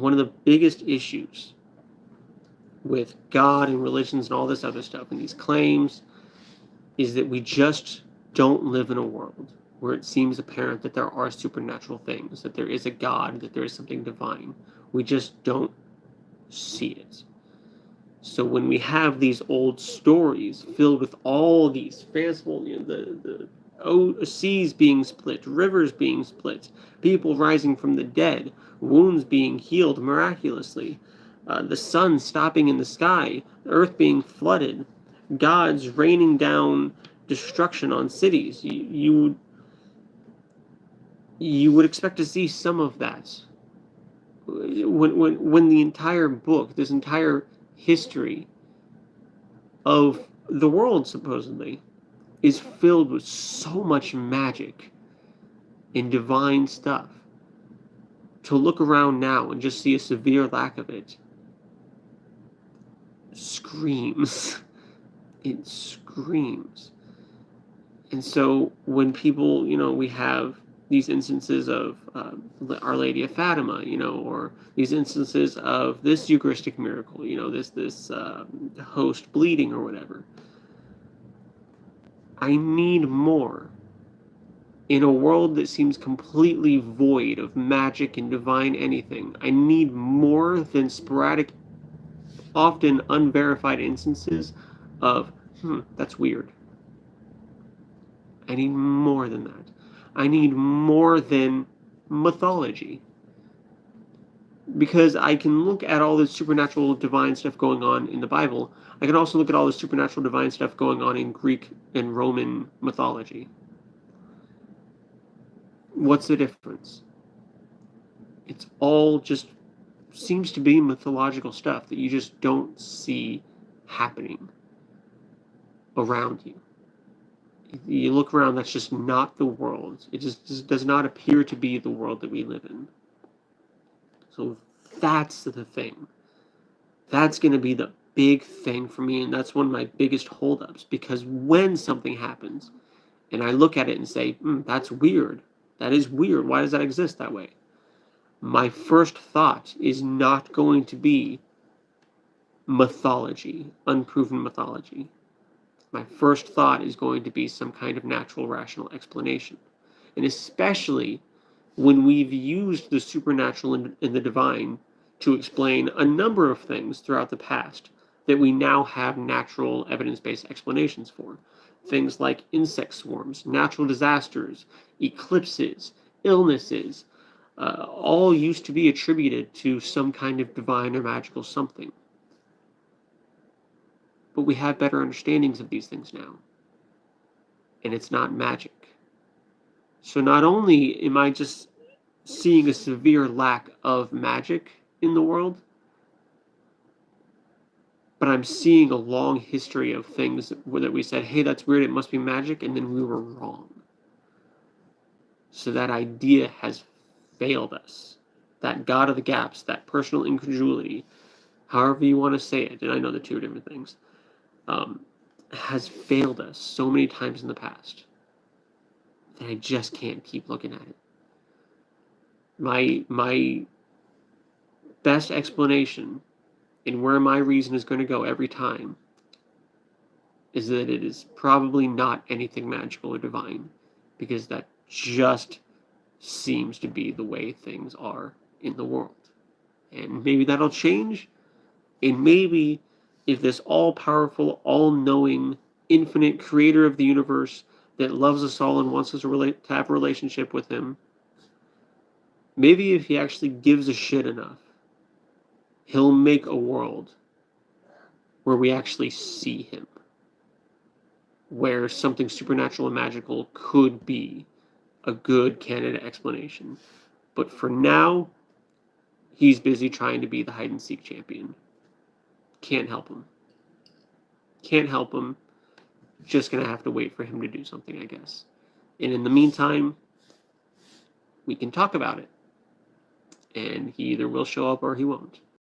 one of the biggest issues with God and religions and all this other stuff and these claims is that we just don't live in a world where it seems apparent that there are supernatural things, that there is a God, that there is something divine. We just don't see it. So when we have these old stories filled with all these fanciful, the seas being split, rivers being split, people rising from the dead, wounds being healed miraculously, the sun stopping in the sky, the earth being flooded, gods raining down destruction on cities, you would expect to see some of that. When the entire book, this entire history of the world, supposedly, is filled with so much magic and divine stuff, to look around now and just see a severe lack of it screams. It screams. And so when people, we have these instances of Our Lady of Fatima, or these instances of this Eucharistic miracle, this host bleeding or whatever. I need more. In a world that seems completely void of magic and divine anything, I need more than sporadic, often unverified instances of, that's weird. I need more than that. I need more than mythology. Because I can look at all this supernatural divine stuff going on in the Bible. I can also look at all the supernatural divine stuff going on in Greek and Roman mythology. What's the difference? It's all just seems to be mythological stuff that you just don't see happening around you. You look around, that's just not the world. It just does not appear to be the world that we live in. So that's the thing. That's going to be the big thing for me, and that's one of my biggest holdups, because when something happens, and I look at it and say, that's weird. That is weird. Why does that exist that way? My first thought is not going to be mythology, unproven mythology. My first thought is going to be some kind of natural, rational explanation. And especially when we've used the supernatural and the divine to explain a number of things throughout the past that we now have natural, evidence-based explanations for. Things like insect swarms, natural disasters, eclipses, illnesses, all used to be attributed to some kind of divine or magical something. But we have better understandings of these things now. And it's not magic. So not only am I just seeing a severe lack of magic in the world, but I'm seeing a long history of things that we said, hey, that's weird, it must be magic, and then we were wrong. So that idea has failed us. That God of the gaps, that personal incredulity, however you want to say it, and I know the two different things, has failed us so many times in the past that I just can't keep looking at it. My best explanation and where my reason is going to go every time is that it is probably not anything magical or divine, because that just seems to be the way things are in the world. And maybe that'll change, and maybe if this all-powerful, all-knowing, infinite creator of the universe that loves us all and wants us to have a relationship with him, maybe if he actually gives a shit enough, he'll make a world where we actually see him, where something supernatural and magical could be a good candidate explanation. But for now, he's busy trying to be the hide-and-seek champion. Can't help him. Can't help him. Just gonna have to wait for him to do something, I guess. And in the meantime, we can talk about it. And he either will show up or he won't.